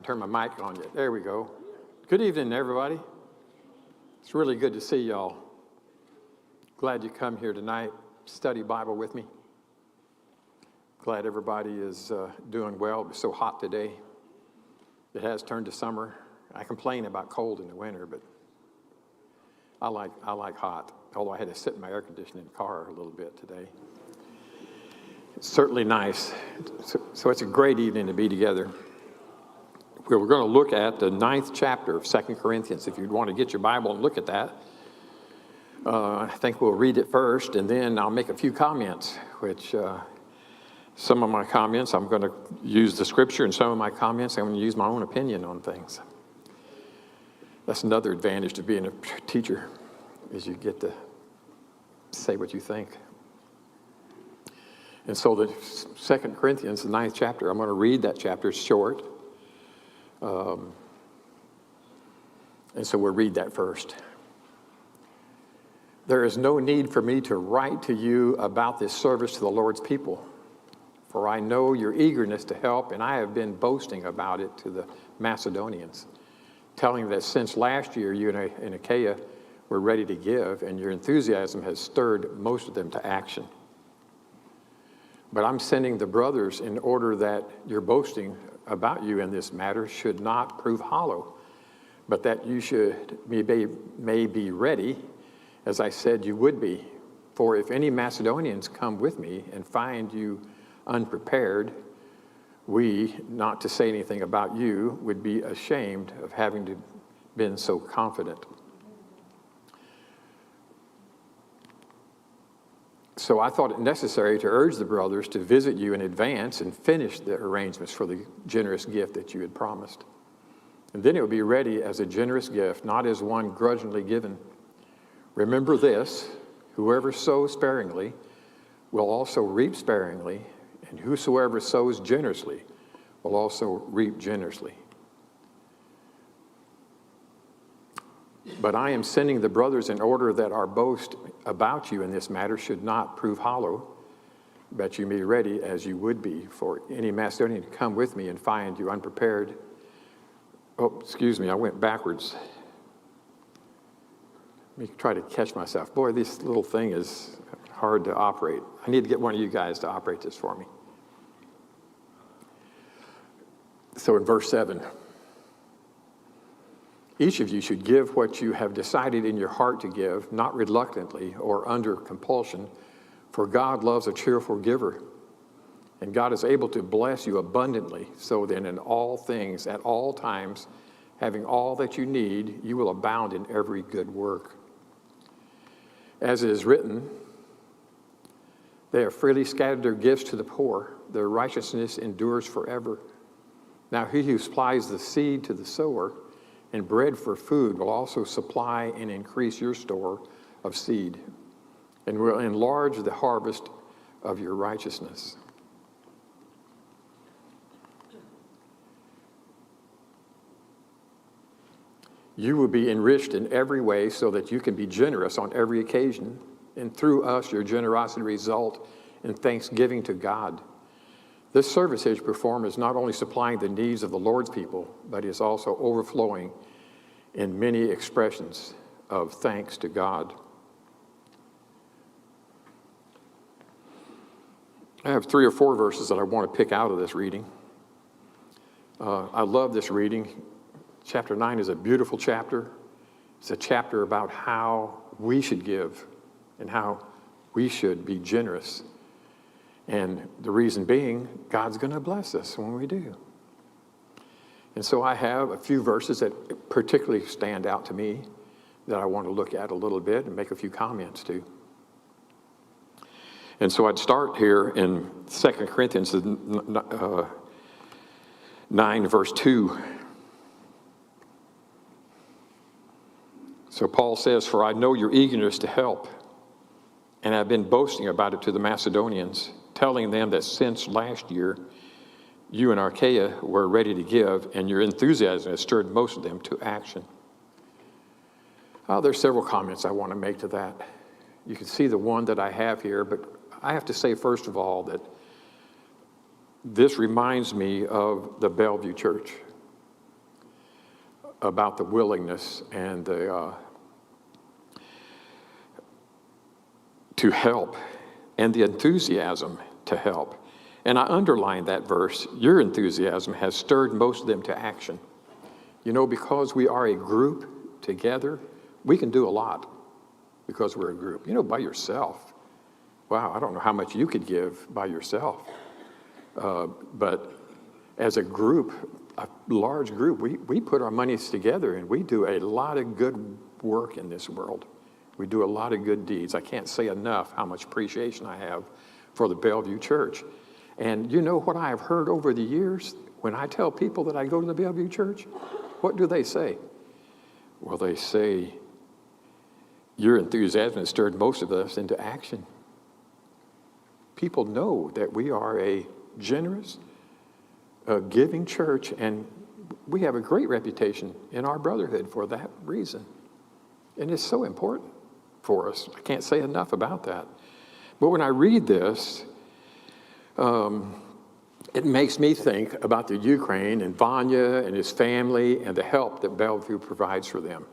Turn my mic on yet. There we go. Good evening, everybody. It's really good to see y'all. Glad you come here tonight, study Bible with me. Glad everybody is doing well. It's so hot today. It has turned to summer. I complain about cold in the winter, but I like hot. Although I had to sit in my air conditioning car a little bit today. It's certainly nice. So it's a great evening to be together. We're going to look at the 9th chapter of 2 Corinthians. If you'd want to get your Bible and look at that, I think we'll read it first, and then I'll make a few comments, which some of my comments, I'm going to use the scripture, and some of my comments, I'm going to use my own opinion on things. That's another advantage to being a teacher, is you get to say what you think. And so the 2 Corinthians, the 9th chapter, I'm going to read that chapter. It's short. And so we'll read that first. There is no need for me to write to you about this service to the Lord's people, for I know your eagerness to help, and I have been boasting about it to the Macedonians, telling them that since last year you in Achaia were ready to give, and your enthusiasm has stirred most of them to action. But I'm sending the brothers in order that your boasting about you in this matter should not prove hollow, but that you may be ready, as I said you would be. For if any Macedonians come with me and find you unprepared, we, not to say anything about you, would be ashamed of having been so confident. So I thought it necessary to urge the brothers to visit you in advance and finish the arrangements for the generous gift that you had promised. And then it would be ready as a generous gift, not as one grudgingly given. Remember this, whoever sows sparingly will also reap sparingly, and whosoever sows generously will also reap generously. But I am sending the brothers in order that our boast about you in this matter should not prove hollow, but you may be ready as you would be for any Macedonian to come with me and find you unprepared. Oh, excuse me, I went backwards. Let me try to catch myself. Boy, this little thing is hard to operate. I need to get one of you guys to operate this for me. So in verse 7, each of you should give what you have decided in your heart to give, not reluctantly or under compulsion, for God loves a cheerful giver. And God is able to bless you abundantly, so then in all things, at all times, having all that you need, you will abound in every good work. As it is written, they have freely scattered their gifts to the poor. Their righteousness endures forever. Now he who supplies the seed to the sower and bread for food will also supply and increase your store of seed, and will enlarge the harvest of your righteousness. You will be enriched in every way so that you can be generous on every occasion, and through us your generosity result in thanksgiving to God. This service that you perform is not only supplying the needs of the Lord's people, but is also overflowing in many expressions of thanks to God. I have 3 or 4 verses that I want to pick out of this reading. I love this reading. Chapter 9 is a beautiful chapter. It's a chapter about how we should give and how we should be generous. And the reason being, God's going to bless us when we do. And so I have a few verses that particularly stand out to me that I want to look at a little bit and make a few comments to. And so I'd start here in 2 Corinthians 9, verse 2. So Paul says, for I know your eagerness to help, and I've been boasting about it to the Macedonians, telling them that since last year you in Achaia were ready to give, and your enthusiasm has stirred most of them to action. There's several comments I want to make to that. You can see the one that I have here, but I have to say, first of all, that this reminds me of the Bellevue Church. about the willingness and the to help and the enthusiasm to help. And I underlined that verse. Your enthusiasm has stirred most of them to action. You know, because we are a group together, we can do a lot because we're a group. You know, by yourself, wow, I don't know how much you could give by yourself. But as a group, a large group, we put our monies together and we do a lot of good work in this world. We do a lot of good deeds. I can't say enough how much appreciation I have for the Bellevue Church. And you know what I have heard over the years? When I tell people that I go to the Bellevue Church, what do they say? Well, they say, your enthusiasm has stirred most of us into action. People know that we are a generous, giving church, and we have a great reputation in our brotherhood for that reason. And it's so important for us. I can't say enough about that. But when I read this, it makes me think about the Ukraine and Vanya and his family and the help that Bellevue provides for them.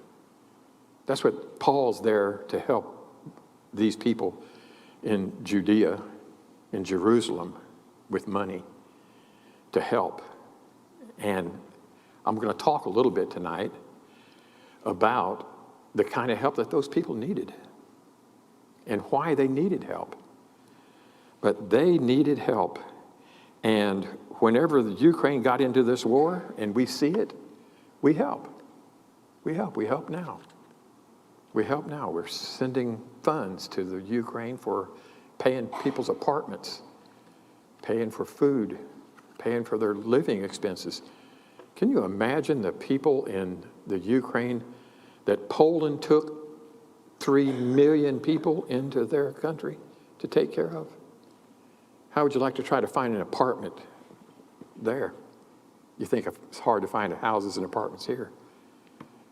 That's what Paul's there to help these people in Judea, in Jerusalem, with money to help. And I'm going to talk a little bit tonight about the kind of help that those people needed and why they needed help. But they needed help. And whenever the Ukraine got into this war and we see it, we help. We help. We help now. We help now. We're sending funds to the Ukraine for paying people's apartments, paying for food, paying for their living expenses. Can you imagine the people in the Ukraine that Poland took 3 million people into their country to take care of? How would you like to try to find an apartment there? You think it's hard to find houses and apartments here.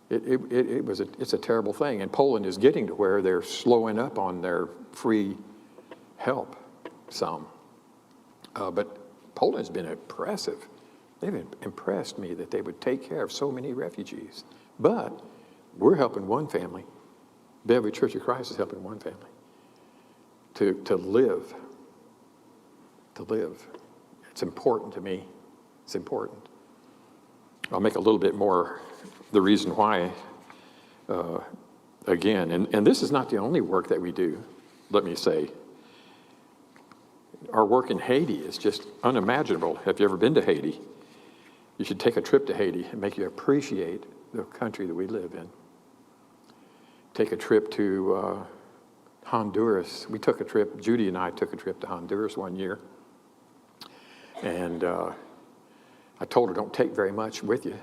It's a terrible thing. And Poland is getting to where they're slowing up on their free help some. But Poland's been impressive. They've impressed me that they would take care of so many refugees. But we're helping one family. Bellevue Church of Christ is helping one family to live. To live. It's important to me. It's important. I'll make a little bit more the reason why again. And this is not the only work that we do, let me say. Our work in Haiti is just unimaginable. Have you ever been to Haiti? You should take a trip to Haiti and make you appreciate the country that we live in. Take a trip to Honduras. We took a trip, Judy and I took a trip to Honduras one year. And I told her, don't take very much with you.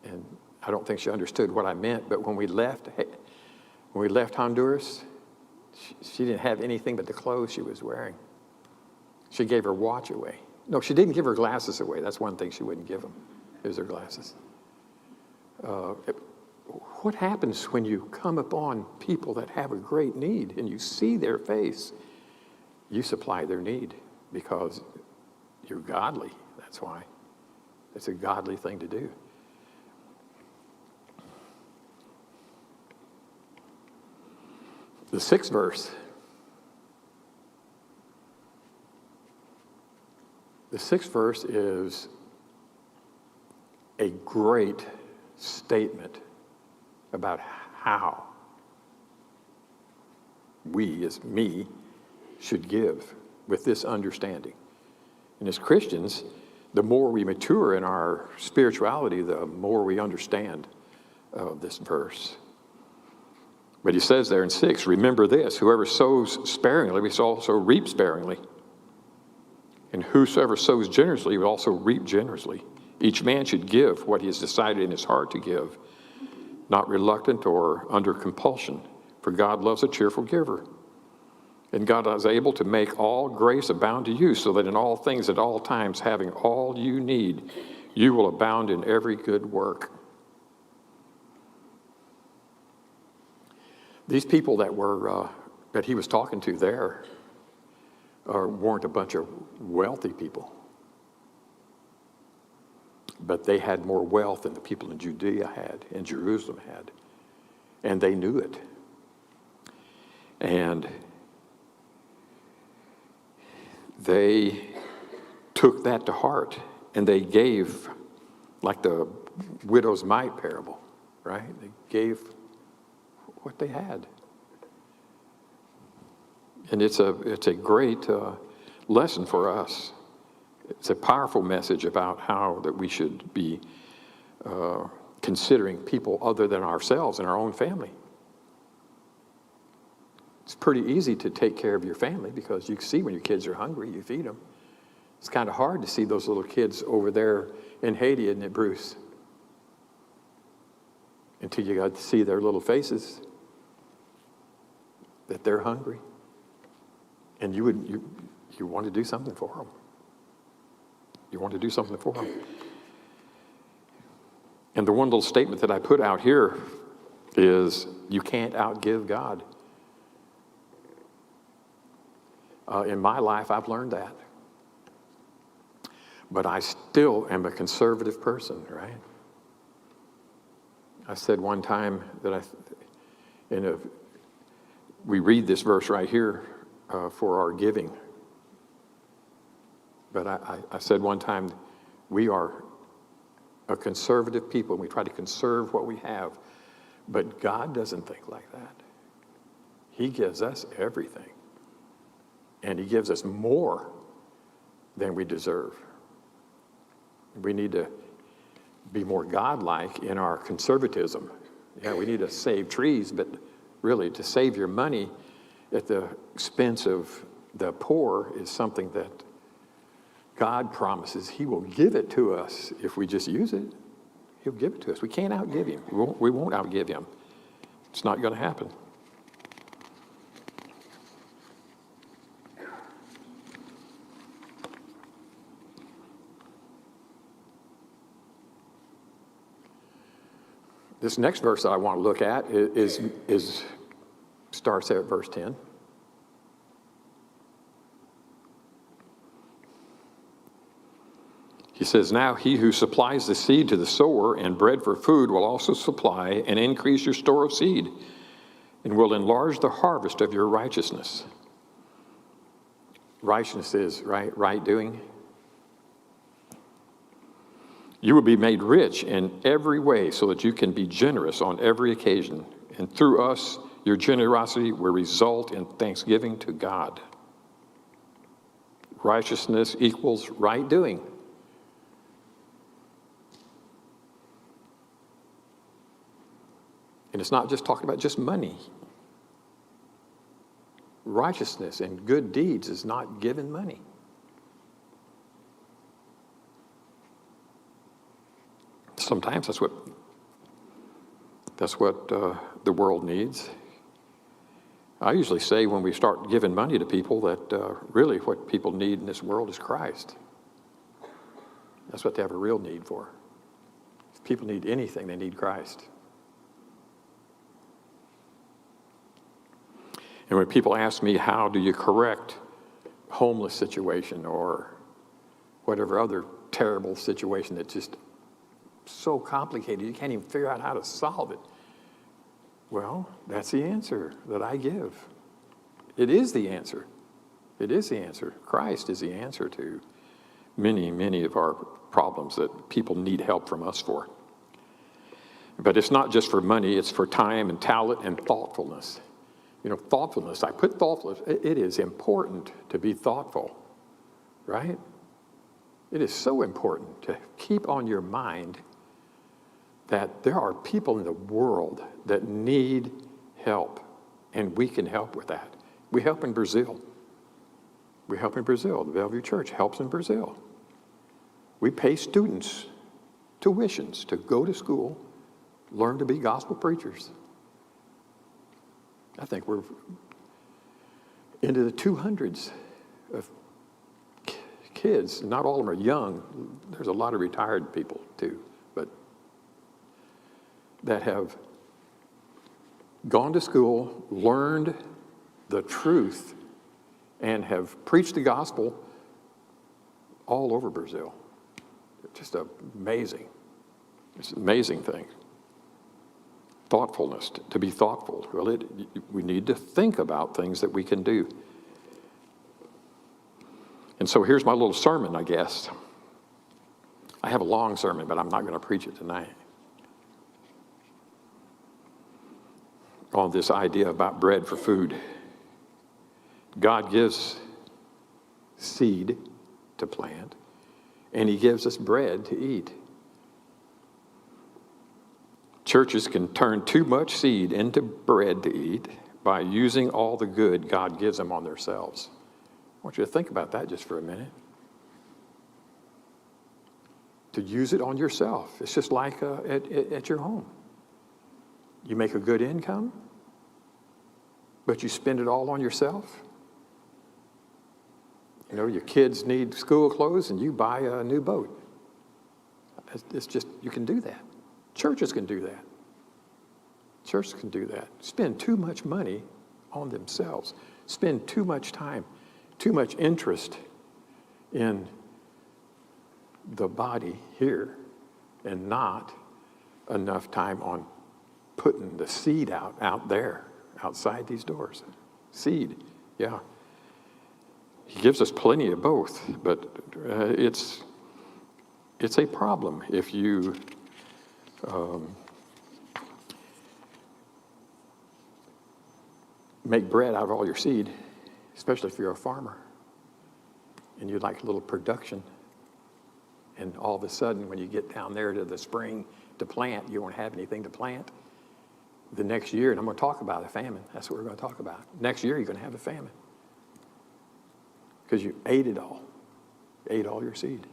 And I don't think she understood what I meant, but when we left Honduras, she didn't have anything but the clothes she was wearing. She gave her watch away. No, she didn't give her glasses away. That's one thing she wouldn't give them, is her glasses. What happens when you come upon people that have a great need and you see their face? You supply their need because you're godly. That's why. It's a godly thing to do. The 6th verse. The 6th verse is a great statement about how we, as me, should give with this understanding. And as Christians, the more we mature in our spirituality, the more we understand this verse. But he says there in 6, remember this, whoever sows sparingly will also reap sparingly. And whosoever sows generously will also reap generously. Each man should give what he has decided in his heart to give, not reluctant or under compulsion, for God loves a cheerful giver. And God is able to make all grace abound to you, so that in all things at all times, having all you need, you will abound in every good work. These people that he was talking to there weren't a bunch of wealthy people. but they had more wealth than the people in Judea had, and Jerusalem had. And they knew it. And they took that to heart, and they gave, like the widow's mite parable, right? They gave what they had. And it's a great lesson for us. It's a powerful message about how that we should be considering people other than ourselves in our own family. It's pretty easy to take care of your family because you see when your kids are hungry, you feed them. It's kind of hard to see those little kids over there in Haiti, isn't it, Bruce? Until you got to see their little faces, that they're hungry. And you want to do something for them. You want to do something for them. And the one little statement that I put out here is, you can't outgive God. In my life, I've learned that. But I still am a conservative person, right? I said one time that we read this verse right here for our giving. But I said one time, we are a conservative people, and we try to conserve what we have. But God doesn't think like that. He gives us everything. And he gives us more than we deserve. We need to be more God-like in our conservatism. Yeah, we need to save trees, but really to save your money at the expense of the poor is something that God promises he will give it to us if we just use it. He'll give it to us. We can't outgive him. We won't outgive him. It's not going to happen. This next verse that I want to look at starts at verse 10. He says, "Now he who supplies the seed to the sower and bread for food will also supply and increase your store of seed and will enlarge the harvest of your righteousness." Righteousness is right doing. "You will be made rich in every way so that you can be generous on every occasion. And through us, your generosity will result in thanksgiving to God." Righteousness equals right doing. And it's not just talking about just money. Righteousness and good deeds is not giving money. Sometimes that's what the world needs. I usually say when we start giving money to people that really what people need in this world is Christ. That's what they have a real need for. If people need anything, they need Christ. And when people ask me, how do you correct homeless situation or whatever other terrible situation that's just so complicated, you can't even figure out how to solve it. Well, that's the answer that I give. It is the answer. It is the answer. Christ is the answer to many, many of our problems that people need help from us for. But it's not just for money, it's for time and talent and thoughtfulness. You know, thoughtfulness, I put thoughtfulness, it is important to be thoughtful, right? It is so important to keep on your mind that there are people in the world that need help, and we can help with that. We help in Brazil. We help in Brazil. The Bellevue Church helps in Brazil. We pay students tuitions to go to school, learn to be gospel preachers. I think we're into the 200s of kids. Not all of them are young. There's a lot of retired people too, but that have gone to school, learned the truth, and have preached the gospel all over Brazil. just amazing. It's an amazing thing. Thoughtfulness, to be thoughtful. Well, we need to think about things that we can do. And so here's my little sermon, I guess. I have a long sermon, but I'm not going to preach it tonight. On this idea about bread for food. God gives seed to plant, and he gives us bread to eat. Churches can turn too much seed into bread to eat by using all the good God gives them on themselves. I want you to think about that just for a minute. To use it on yourself. It's just like at your home. You make a good income, but you spend it all on yourself. You know, your kids need school clothes and you buy a new boat. It's just, you can do that. Churches can do that. Churches can do that. Spend too much money on themselves. Spend too much time, too much interest in the body here, and not enough time on putting the seed out there, outside these doors. Seed, yeah. He gives us plenty of both, but it's a problem if you make bread out of all your seed, especially if you're a farmer and you'd like a little production. And all of a sudden, when you get down there to the spring to plant, you won't have anything to plant. The next year, and I'm going to talk about a famine. That's what we're going to talk about. Next year, you're going to have a famine. Because you ate it all. Ate all your seed.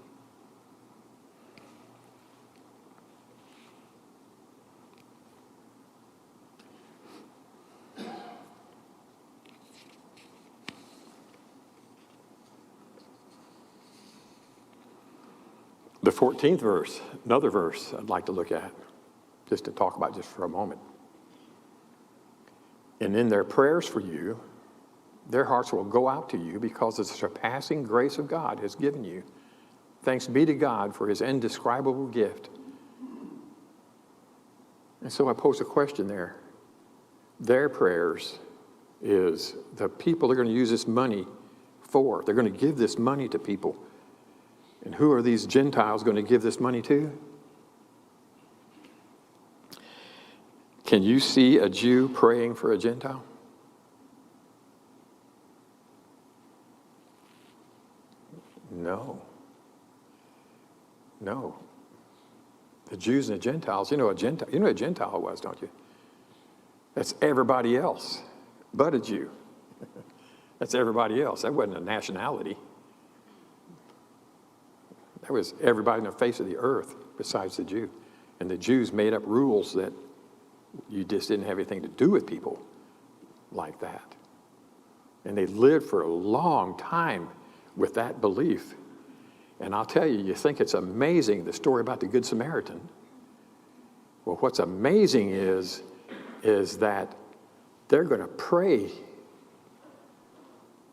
The 14th verse, another verse I'd like to look at, just to talk about just for a moment. And in their prayers for you, their hearts will go out to you because of the surpassing grace of God has given you. Thanks be to God for his indescribable gift. And so I pose a question there. Their prayers is the people they're going to use this money for. They're going to give this money to people. And who are these Gentiles going to give this money to? Can you see a Jew praying for a Gentile? No. No. The Jews and the Gentiles, you know what a Gentile was, don't you? That's everybody else but a Jew. That's everybody else. That wasn't a nationality. That was everybody on the face of the earth besides the Jew. And the Jews made up rules that you just didn't have anything to do with people like that. And they lived for a long time with that belief. And I'll tell you, you think it's amazing, the story about the Good Samaritan. Well, what's amazing is that they're going to pray.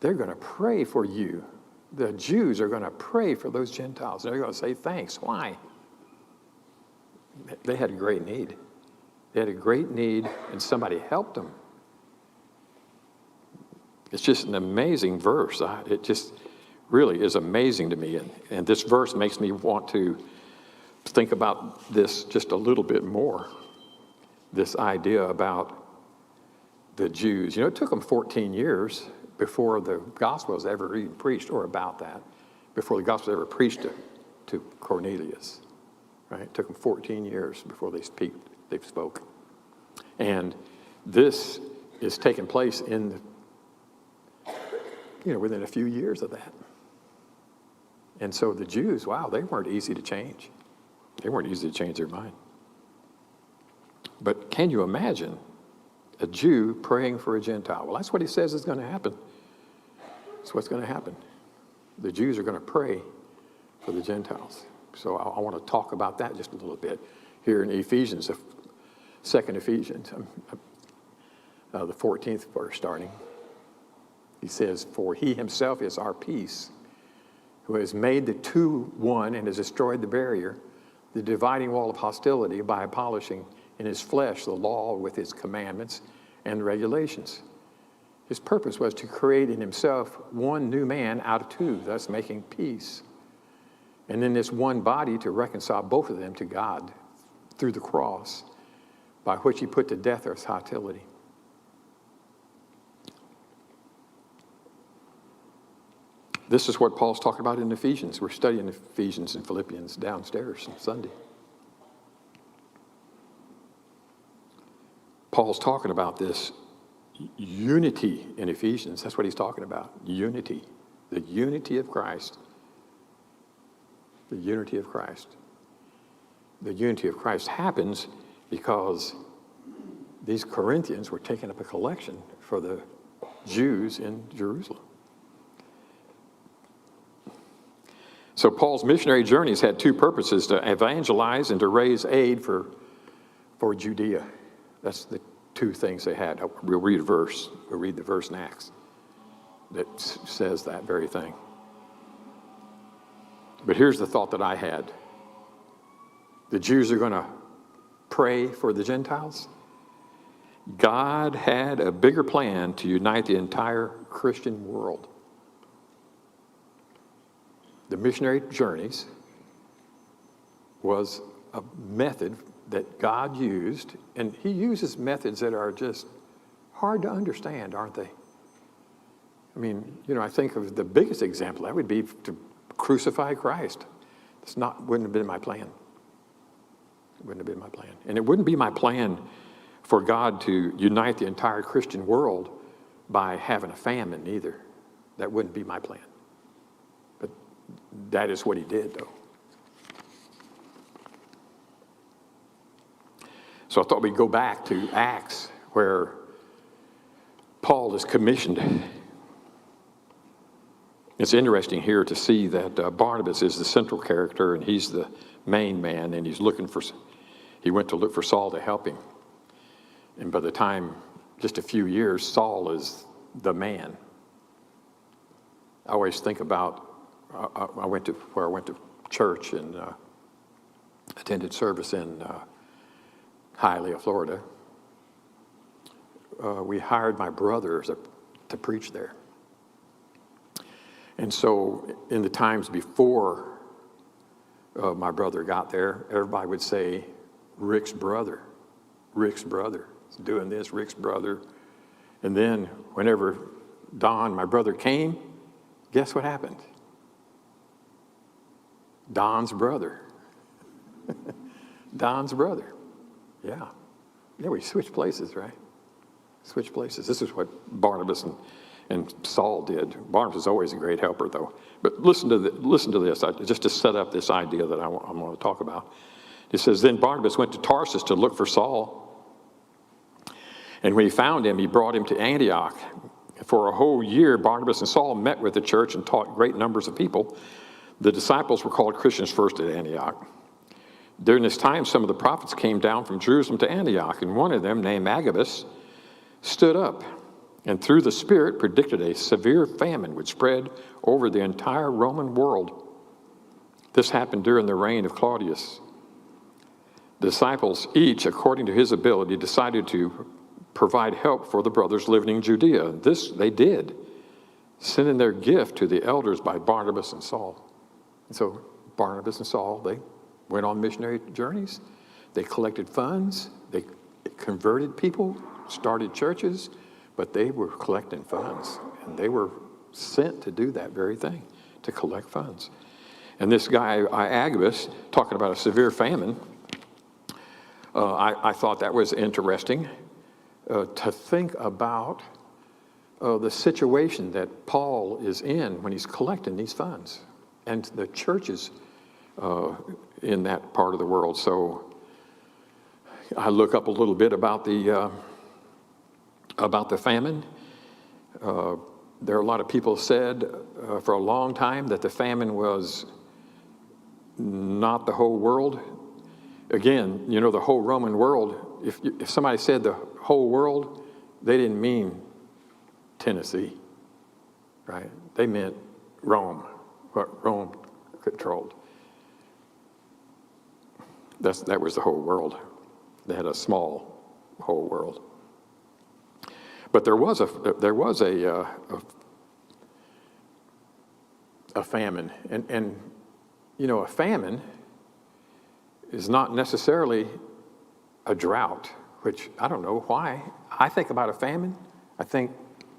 They're going to pray for you. The Jews are going to pray for those Gentiles. They're going to say thanks. Why? They had a great need. They had a great need, and somebody helped them. It's just an amazing verse. It just really is amazing to me. And this verse makes me want to think about this just a little bit more. This idea about the Jews. You know, it took them 14 years before the gospel was ever even preached, or about that, before the gospel was ever preached to Cornelius. Right? It took them 14 years before they spoke. And this is taking place within a few years of that. And so the Jews, wow, they weren't easy to change. They weren't easy to change their mind. But can you imagine a Jew praying for a Gentile? Well, that's what he says is going to happen. That's what's going to happen. The Jews are going to pray for the Gentiles. So I want to talk about that just a little bit here in Ephesians, the second Ephesians, the 14th verse starting. He says, "For he himself is our peace, who has made the two one and has destroyed the barrier, the dividing wall of hostility, by abolishing in his flesh the law with its commandments and regulations. His purpose was to create in himself one new man out of two, thus making peace. And in this one body to reconcile both of them to God through the cross, by which he put to death their hostility. This is what Paul's talking about in Ephesians. We're studying Ephesians and Philippians downstairs on Sunday. Paul's talking about this unity in Ephesians. That's what he's talking about. Unity. The unity of Christ. The unity of Christ. The unity of Christ happens because these Corinthians were taking up a collection for the Jews in Jerusalem. So Paul's missionary journeys had two purposes: to evangelize and to raise aid for Judea. That's the two things they had. We'll read a verse. We'll read the verse in Acts that says that very thing. But here's the thought that I had. The Jews are going to pray for the Gentiles. God had a bigger plan to unite the entire Christian world. The missionary journeys was a method that God used, and he uses methods that are just hard to understand, aren't they? I mean, I think of the biggest example, that would be to crucify Christ. Wouldn't have been my plan. It wouldn't have been my plan. And it wouldn't be my plan for God to unite the entire Christian world by having a famine either. That wouldn't be my plan. But that is what he did, though. So I thought we'd go back to Acts, where Paul is commissioned. It's interesting here to see that Barnabas is the central character, and he's the main man, and he went to look for Saul to help him. And by the time, just a few years, Saul is the man. I always think about, I went to church and attended service in Hialeah, Florida. We hired my brother to preach there. And so in the times before my brother got there, everybody would say, Rick's brother, is doing this, Rick's brother. And then whenever Don, my brother, came, guess what happened? Don's brother. Don's brother. Yeah, we switched places, right? Switched places. This is what Barnabas and Saul did. Barnabas is always a great helper, though. But listen to this, just to set up this idea that I'm going to talk about. It says, then Barnabas went to Tarsus to look for Saul. And when he found him, he brought him to Antioch. For a whole year, Barnabas and Saul met with the church and taught great numbers of people. The disciples were called Christians first at Antioch. During this time, some of the prophets came down from Jerusalem to Antioch, and one of them, named Agabus, stood up and through the Spirit predicted a severe famine would spread over the entire Roman world. This happened during the reign of Claudius. The disciples, each according to his ability, decided to provide help for the brothers living in Judea. This they did, sending their gift to the elders by Barnabas and Saul. And so Barnabas and Saul, they went on missionary journeys. They collected funds. They converted people, started churches, but they were collecting funds. And they were sent to do that very thing, to collect funds. And this guy, Agabus, talking about a severe famine, I thought that was interesting to think about the situation that Paul is in when he's collecting these funds and the churches in that part of the world. So I look up a little bit about the famine. There are a lot of people said for a long time that the famine was not the whole world. Again, the whole Roman world, if somebody said the whole world, they didn't mean Tennessee, right? They meant Rome, what Rome controlled. That was the whole world. They had a small whole world. But there was a famine, and you know, a famine is not necessarily a drought, which I don't know why. I think about a famine, I think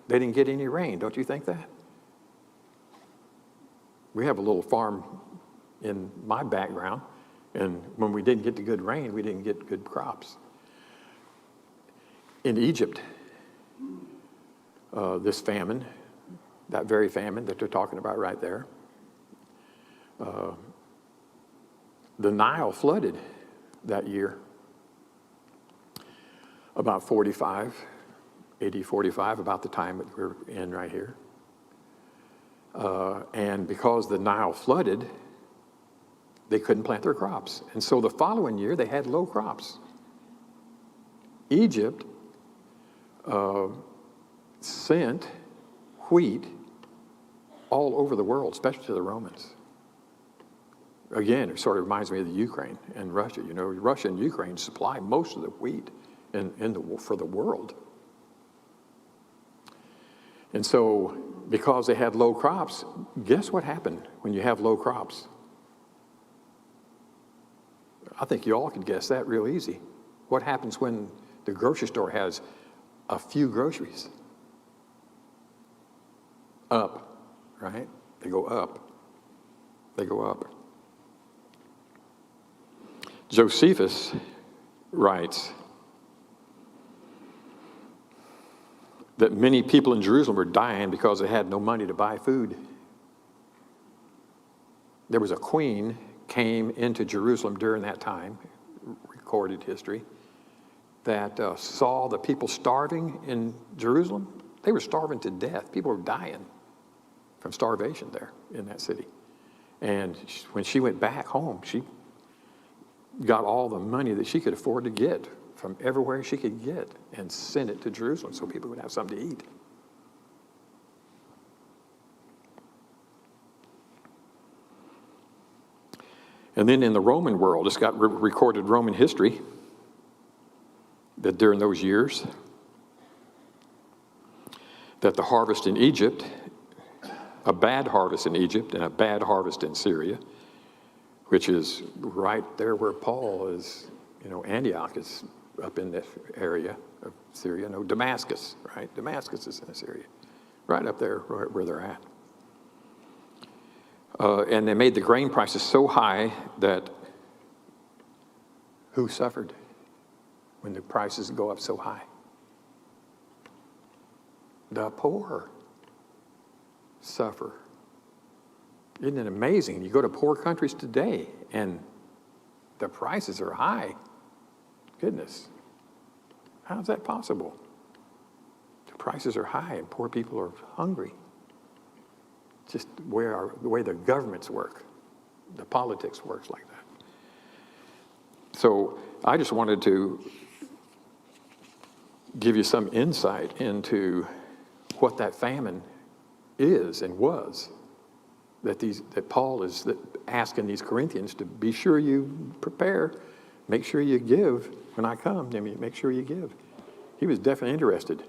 they didn't get any rain. Don't you think that? We have a little farm in my background, and when we didn't get the good rain, we didn't get good crops. In Egypt, this famine, that very famine that they're talking about right there, the Nile flooded that year, about 45, about the time that we're in right here. And because the Nile flooded, they couldn't plant their crops. And so the following year, they had low crops. Egypt sent wheat all over the world, especially to the Romans. Again, it sort of reminds me of the Ukraine and Russia. You know, Russia and Ukraine supply most of the wheat for the world. And so, because they had low crops, guess what happened when you have low crops? I think you all could guess that real easy. What happens when the grocery store has a few groceries? Up, right? They go up. They go up. Josephus writes that many people in Jerusalem were dying because they had no money to buy food. There was a queen came into Jerusalem during that time, recorded history, that saw the people starving in Jerusalem. They were starving to death. People were dying from starvation there in that city. And when she went back home, she got all the money that she could afford to get from everywhere she could get and sent it to Jerusalem so people would have something to eat. And then in the Roman world, it's got recorded Roman history that during those years that the harvest in Egypt, a bad harvest in Egypt and a bad harvest in Syria, which is right there where Paul is, you know, Antioch is up in this area of Syria. No, Damascus, right? Damascus is in Syria, right up there right where they're at. And they made the grain prices so high that who suffered when the prices go up so high? The poor suffer. Isn't it amazing? You go to poor countries today and the prices are high. Goodness, how's that possible? The prices are high and poor people are hungry. Just the way the governments work, the politics works like that. So I just wanted to give you some insight into what that famine is and was. That Paul is asking these Corinthians to be sure you prepare, make sure you give when I come. I mean, make sure you give. He was definitely interested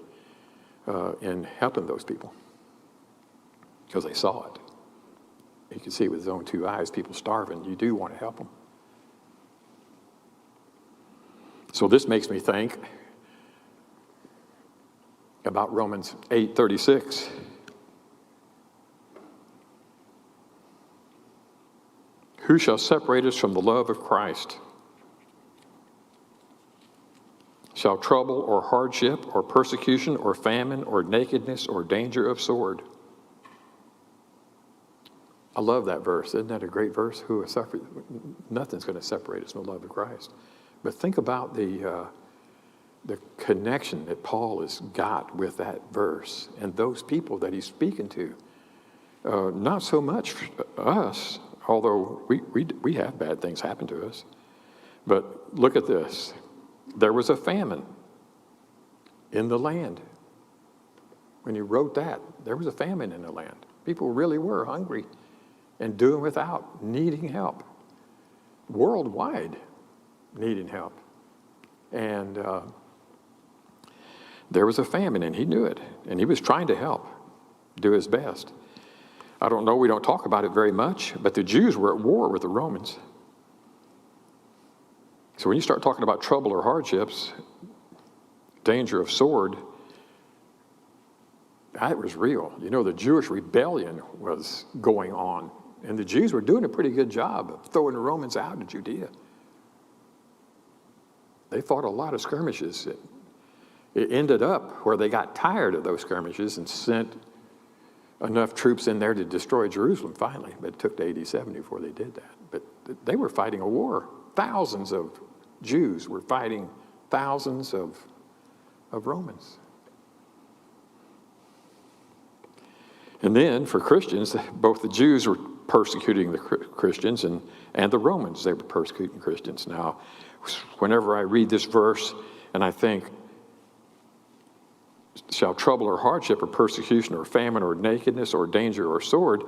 in helping those people because they saw it. He could see with his own two eyes people starving. You do want to help them. So this makes me think about Romans 8:36. Who shall separate us from the love of Christ? Shall trouble or hardship or persecution or famine or nakedness or danger of sword? I love that verse. Isn't that a great verse? Who has suffered? Nothing's going to separate us from the love of Christ. But think about the connection that Paul has got with that verse and those people that he's speaking to. Not so much us, although we have bad things happen to us. But look at this. There was a famine in the land. When he wrote that, there was a famine in the land. People really were hungry. and doing without, needing help, worldwide needing help. And there was a famine, and he knew it, and he was trying to help, do his best. I don't know, we don't talk about it very much, but the Jews were at war with the Romans. So when you start talking about trouble or hardships, danger of sword, that was real. You know, the Jewish rebellion was going on, and the Jews were doing a pretty good job of throwing the Romans out of Judea. They fought a lot of skirmishes. It ended up where they got tired of those skirmishes and sent enough troops in there to destroy Jerusalem finally, but it took to AD 70 before they did that. But they were fighting a war. Thousands of Jews were fighting thousands of Romans. And then for Christians, both the Jews were persecuting the Christians and the Romans, they were persecuting Christians. Now, whenever I read this verse and I think, shall trouble or hardship or persecution or famine or nakedness or danger or sword,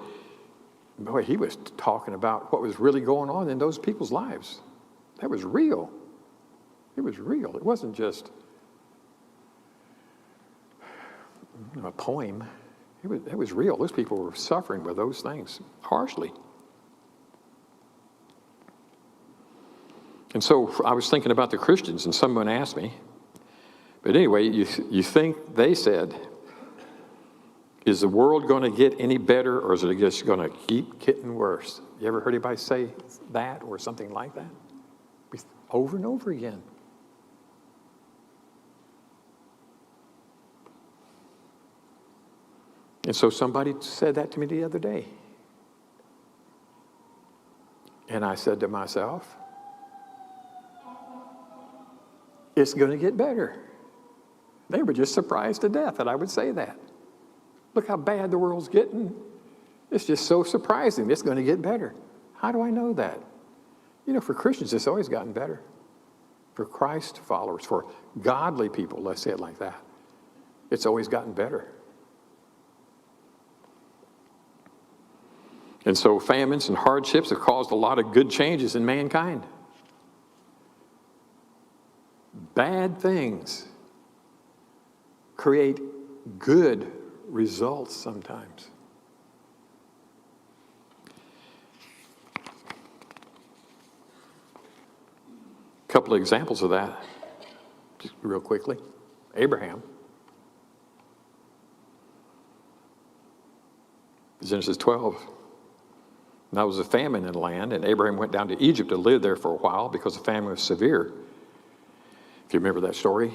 boy, he was talking about what was really going on in those people's lives. That was real. It was real. It wasn't just a poem. It was real. Those people were suffering with those things harshly. And so I was thinking about the Christians, and someone asked me, but anyway, you think they said, is the world going to get any better, or is it just going to keep getting worse? You ever heard anybody say that or something like that? Over and over again. And so somebody said that to me the other day. And I said to myself, it's going to get better. They were just surprised to death that I would say that. Look how bad the world's getting. It's just so surprising. It's going to get better. How do I know that? You know, for Christians, it's always gotten better. For Christ followers, for godly people, let's say it like that, it's always gotten better. And so famines and hardships have caused a lot of good changes in mankind. Bad things create good results sometimes. A couple of examples of that, just real quickly. Abraham. Genesis 12. Now there was a famine in the land, and Abraham went down to Egypt to live there for a while because the famine was severe. If you remember that story.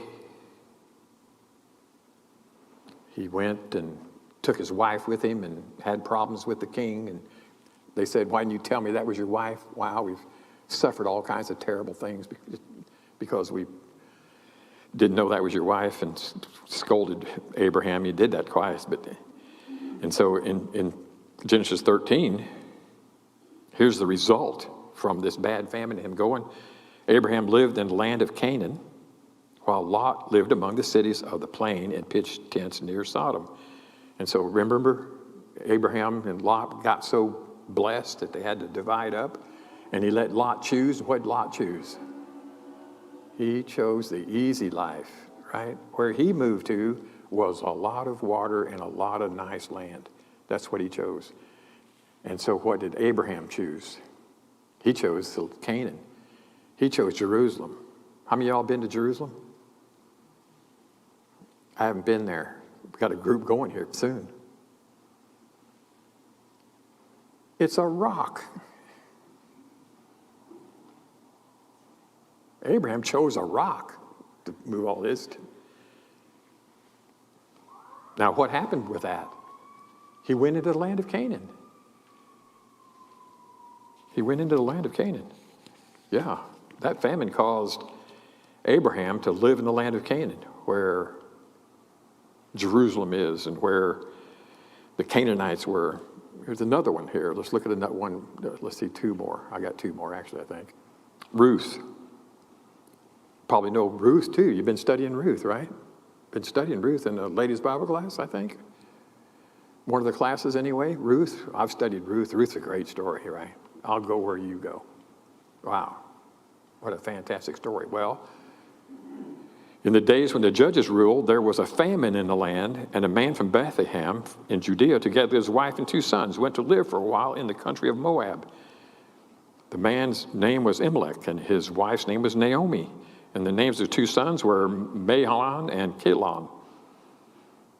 He went and took his wife with him and had problems with the king. And they said, why didn't you tell me that was your wife? Wow, we've suffered all kinds of terrible things because we didn't know that was your wife, and scolded Abraham. He did that twice. And so in Genesis 13, here's the result from this bad famine, him going. Abraham lived in the land of Canaan, while Lot lived among the cities of the plain and pitched tents near Sodom. And so remember, Abraham and Lot got so blessed that they had to divide up, and he let Lot choose. What did Lot choose? He chose the easy life, right? Where he moved to was a lot of water and a lot of nice land. That's what he chose. And so what did Abraham choose? He chose Canaan. He chose Jerusalem. How many of y'all been to Jerusalem? I haven't been there. We've got a group going here soon. It's a rock. Abraham chose a rock to move all this to. Now, what happened with that? He went into the land of Canaan. He went into the land of Canaan. Yeah, that famine caused Abraham to live in the land of Canaan, where Jerusalem is and where the Canaanites were. Here's another one here. Let's look at another one. Let's see two more. I got two more, actually, I think. Ruth. Probably know Ruth, too. You've been studying Ruth, right? Been studying Ruth in the ladies' Bible class, I think. One of the classes anyway, Ruth. I've studied Ruth. Ruth's a great story, right? I'll go where you go. Wow, what a fantastic story. Well, in the days when the judges ruled, there was a famine in the land, and a man from Bethlehem in Judea, together with his wife and 2 sons, went to live for a while in the country of Moab. The man's name was Elimelech, and his wife's name was Naomi, and the names of 2 sons were Mahlon and Chilion.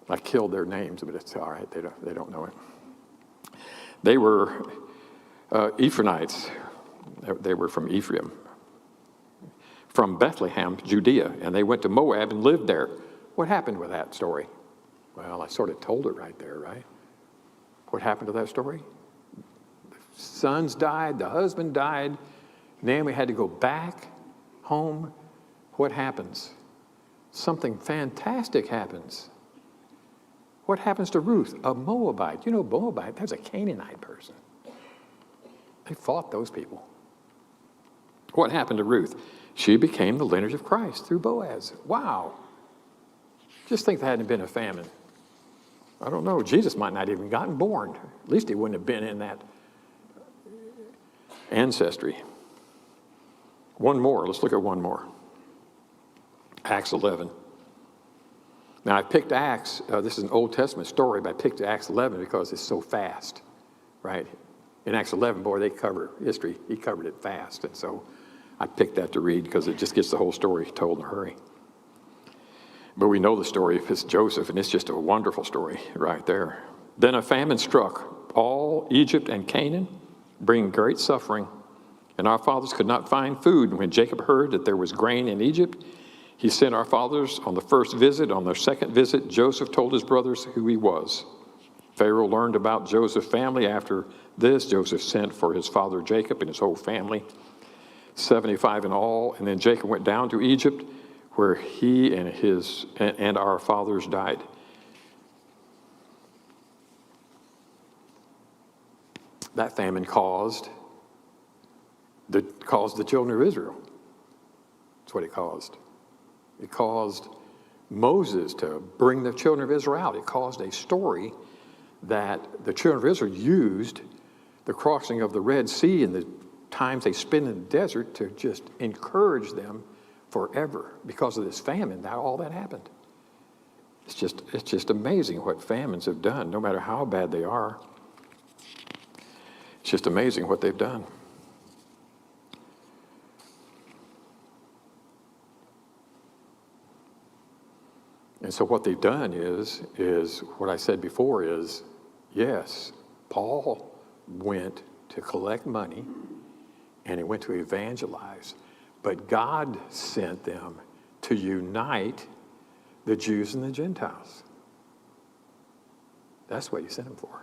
I killed their names, but it's all right. They don't know it. They were Ephraimites. They were from Ephraim, from Bethlehem, Judea, and they went to Moab and lived there. What happened with that story? Well, I sort of told it right there, right? What happened to that story? The sons died, the husband died. Naomi had to go back home. What happens? Something fantastic happens. What happens to Ruth, a Moabite? You know, Moabite, that's a Canaanite person. They fought those people. What happened to Ruth? She became the lineage of Christ through Boaz. Wow. Just think there hadn't been a famine. I don't know. Jesus might not even gotten born. At least he wouldn't have been in that ancestry. One more. Let's look at one more. Acts 11. Now, I picked Acts. This is an Old Testament story, but I picked Acts 11 because it's so fast, right? In Acts 11, boy, they cover history. He covered it fast, and so I picked that to read because it just gets the whole story told in a hurry. But we know the story. It's Joseph, and it's just a wonderful story right there. Then a famine struck all Egypt and Canaan, bringing great suffering, and our fathers could not find food. And when Jacob heard that there was grain in Egypt, he sent our fathers on the first visit. On their second visit, Joseph told his brothers who he was. Pharaoh learned about Joseph's family. After this, Joseph sent for his father Jacob and his whole family, 75 in all. And then Jacob went down to Egypt, where he and our fathers died. That famine caused the children of Israel. That's what it caused. It caused Moses to bring the children of Israel out. It caused a story that the children of Israel used the crossing of the Red Sea and the times they spent in the desert to just encourage them forever. Because of this famine, all that happened. It's just amazing what famines have done, no matter how bad they are. It's just amazing what they've done. And so what they've done is what I said before is, yes, Paul went to collect money and he went to evangelize, but God sent them to unite the Jews and the Gentiles. That's what he sent them for.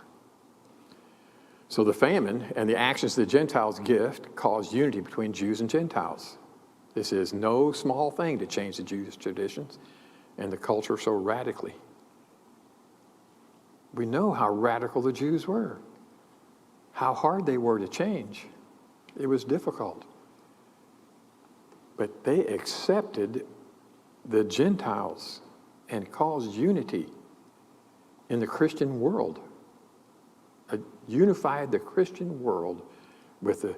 So the famine and the actions of the Gentiles' gift caused unity between Jews and Gentiles. This is no small thing to change the Jewish traditions and the culture so radically. We know how radical the Jews were, how hard they were to change. It was difficult. But they accepted the Gentiles and caused unity in the Christian world. Unified the Christian world with the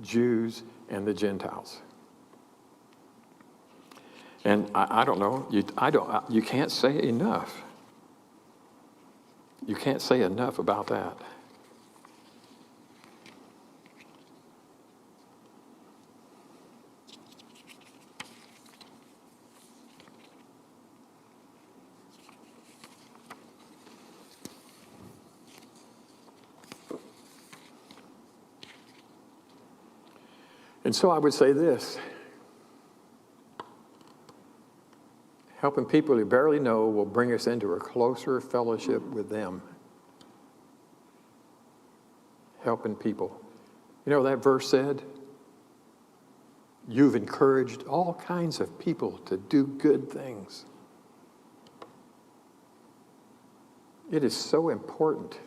Jews and the Gentiles. And I don't know, you can't say enough. You can't say enough about that. And so I would say this. Helping people who barely know will bring us into a closer fellowship with them. Helping people. You know, that verse said, you've encouraged all kinds of people to do good things. It is so important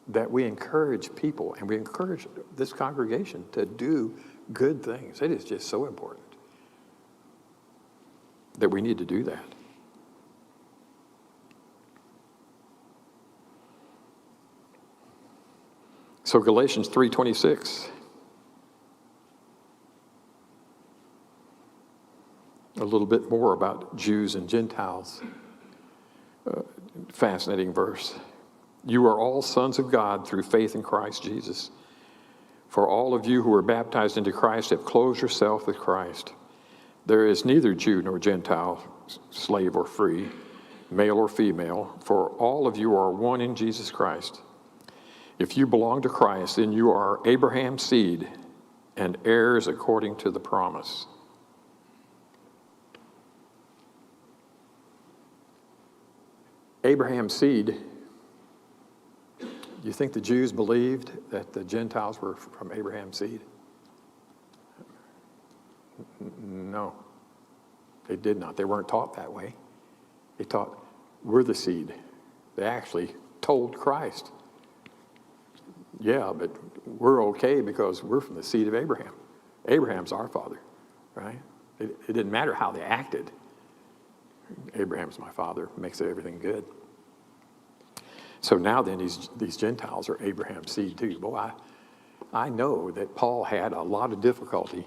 that we encourage people and we encourage this congregation to do good things. It is just so important that we need to do that. So Galatians 3:26. A little bit more about Jews and Gentiles. Fascinating verse. You are all sons of God through faith in Christ Jesus. For all of you who are baptized into Christ have clothed yourself with Christ. There is neither Jew nor Gentile, slave or free, male or female, for all of you are one in Jesus Christ. If you belong to Christ, then you are Abraham's seed and heirs according to the promise. Abraham's seed, do you think the Jews believed that the Gentiles were from Abraham's seed? No, they did not. They weren't taught that way. They taught, we're the seed. They actually told Christ, yeah, but we're okay because we're from the seed of Abraham. Abraham's our father, right? It didn't matter how they acted. Abraham's my father, makes everything good. So now then, these Gentiles are Abraham's seed too. Boy, I know that Paul had a lot of difficulty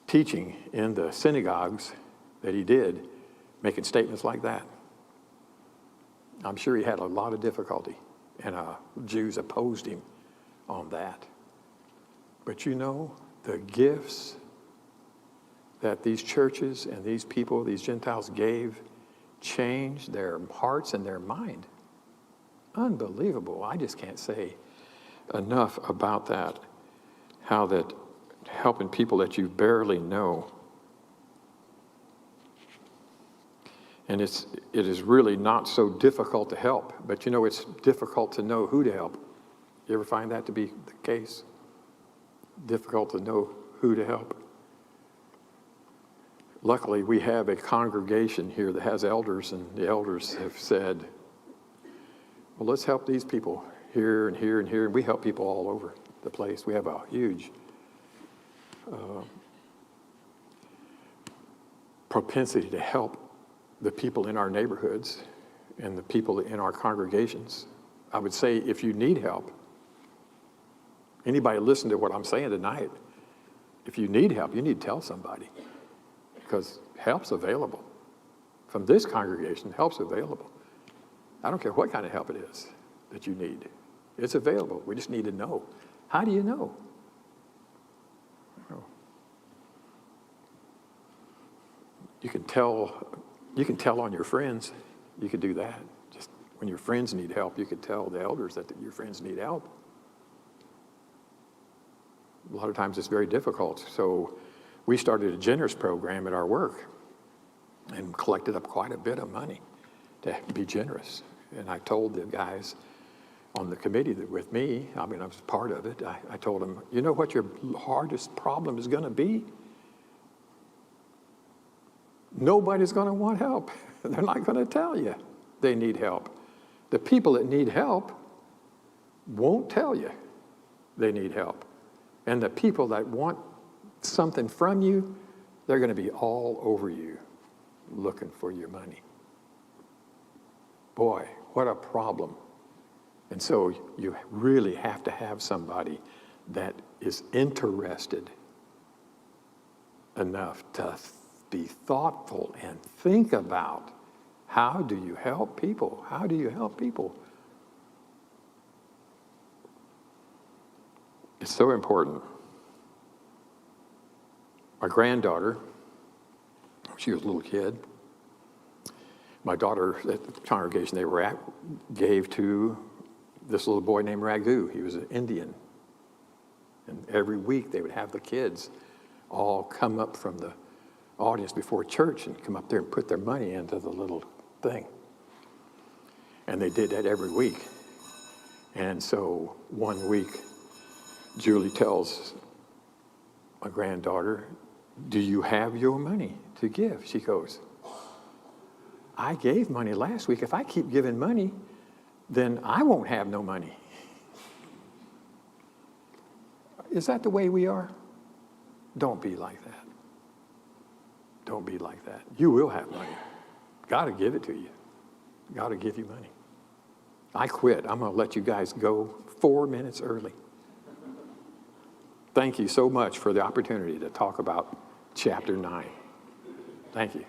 teaching in the synagogues that he did, making statements like that. I'm sure he had a lot of difficulty, and Jews opposed him on that. But you know, the gifts that these churches and these people, these Gentiles gave, changed their hearts and their mind. Unbelievable. I just can't say enough about that, how that helping people that you barely know. And it is really not so difficult to help, but you know, it's difficult to know who to help. You ever find that to be the case? Difficult to know who to help. Luckily, we have a congregation here that has elders, and the elders have said, well, let's help these people here and here and here. And we help people all over the place. We have a huge propensity to help the people in our neighborhoods and the people in our congregations. I would say if you need help, anybody listen to what I'm saying tonight, if you need help, you need to tell somebody, because help's available. From this congregation, help's available. I don't care what kind of help it is that you need. It's available. We just need to know. How do you know? You can tell on your friends. You could do that. Just when your friends need help, you could tell the elders that your friends need help. A lot of times it's very difficult. So we started a generous program at our work and collected up quite a bit of money to be generous. And I told the guys on the committee that with me, I mean, I was part of it, I told them, you know what your hardest problem is going to be? Nobody's going to want help. They're not going to tell you they need help. The people that need help won't tell you they need help. And the people that want something from you, they're going to be all over you looking for your money. Boy, what a problem. And so you really have to have somebody that is interested enough to be thoughtful and think about, how do you help people? How do you help people? It's so important. My granddaughter, she was a little kid. My daughter, at the congregation they were at, gave to this little boy named Ragu. He was an Indian. And every week they would have the kids all come up from the audience before church and come up there and put their money into the little thing. And they did that every week. And so one week, Julie tells my granddaughter, do you have your money to give? She goes, I gave money last week. If I keep giving money, then I won't have no money. Is that the way we are? Don't be like that. Don't be like that. You will have money. God will give it to you. God will give you money. I quit. I'm going to let you guys go 4 minutes early. thank you so much for the opportunity to talk about chapter 9. Thank you.